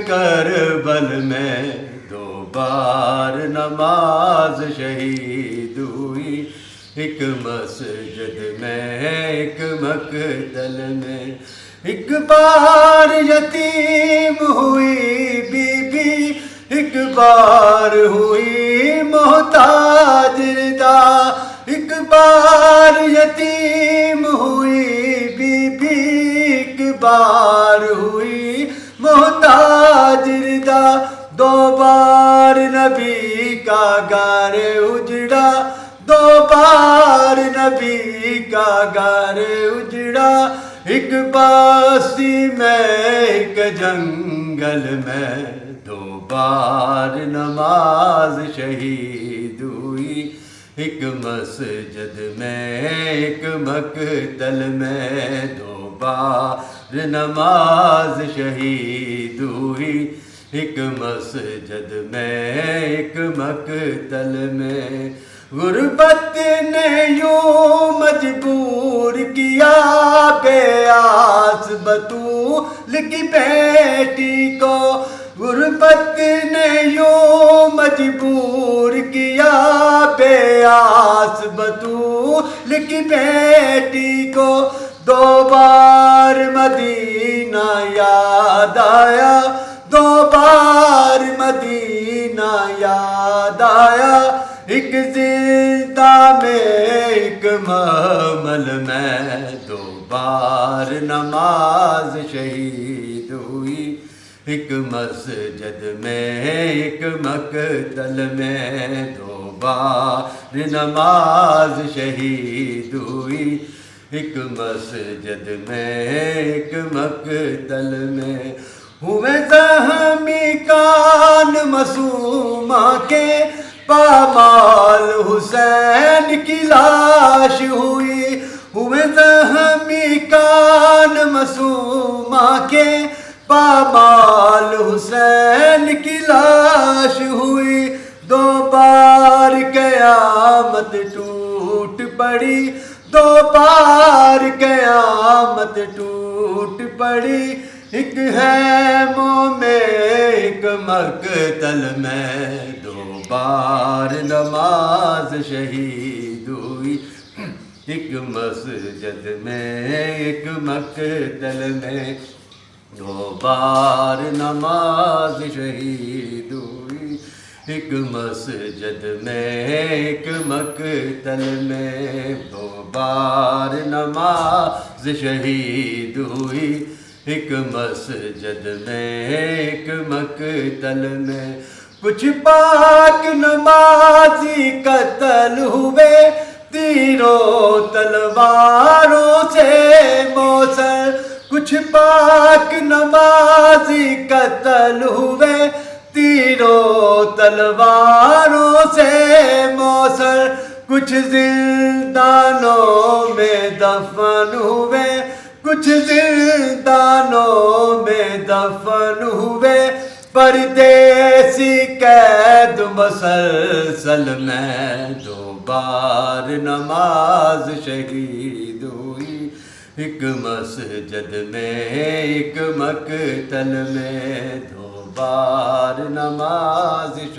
کربل میں 2 بار نماز شہید ہوئی، ایک مسجد میں ایک مقتل میں۔ ایک بار یتیم ہوئی بی بی، ایک بار ہوئی محتاج ردا۔ ایک بار یتیم ہوئی بی بی، ایک بار ہوئی محتاج ردا۔ 2 بار نبی کا گھر اجڑا، 2 بار نبی کا گھر اجڑا۔ ایک بستی میں ایک جنگل میں 2 بار نماز شہید ہوئی، ایک مسجد میں ایک مقتل میں 2 بار نماز شہید ہوئی، ایک مسجد میں ایک مقتل میں۔ غربت نے یوں مجبور کیا بے آس بطول کی بیٹی کو، غربت نے یوں مجبور کیا بے آس بطول کی بیٹی کو۔ 2 بار مدینہ یاد آیا، 2 بار مدینہ یاد آیا۔ ایک زندہ میں ایک محمل میں 2 بار نماز شہید ہوئی، ایک مسجد میں ایک مقتل میں 2 بار نماز شہید ہوئی، ایک مسجد میں ایک مقتل میں۔ ہوئے زخمی کان معصومہ کے، پامال حسین کی لاش ہوئی۔ ہوئے زخمی کان معصومہ کے، پامال حسین کی لاش ہوئی۔ 2 بار قیامت ٹوٹ پڑی، 2 بار قیامت ٹوٹ پڑی۔ ایک خیموں میں ایک مقتل میں 2 بار نماز شہید ہوئی، ایک مسجد میں ایک مقتل میں 2 بار نماز شہید ہوئی، ایک مسجد میں ایک مقتل میں 2 بار نماز شہید ہوئی، ایک مسجد میں ایک مقتل میں۔ کچھ پاک نمازی قتل ہوئے تیروں تلواروں سے موثر، کچھ پاک نمازی قتل ہوئے تیروں تلواروں سے موثر۔ کچھ زندانوں میں دفن ہوئے، کچھ زندانوں میں دفن ہوئے۔ پردیسی قید مسلسل میں 2 بار نماز شہید ہوئی، ایک مسجد میں ایک مقتل میں 2 بار نماز شہید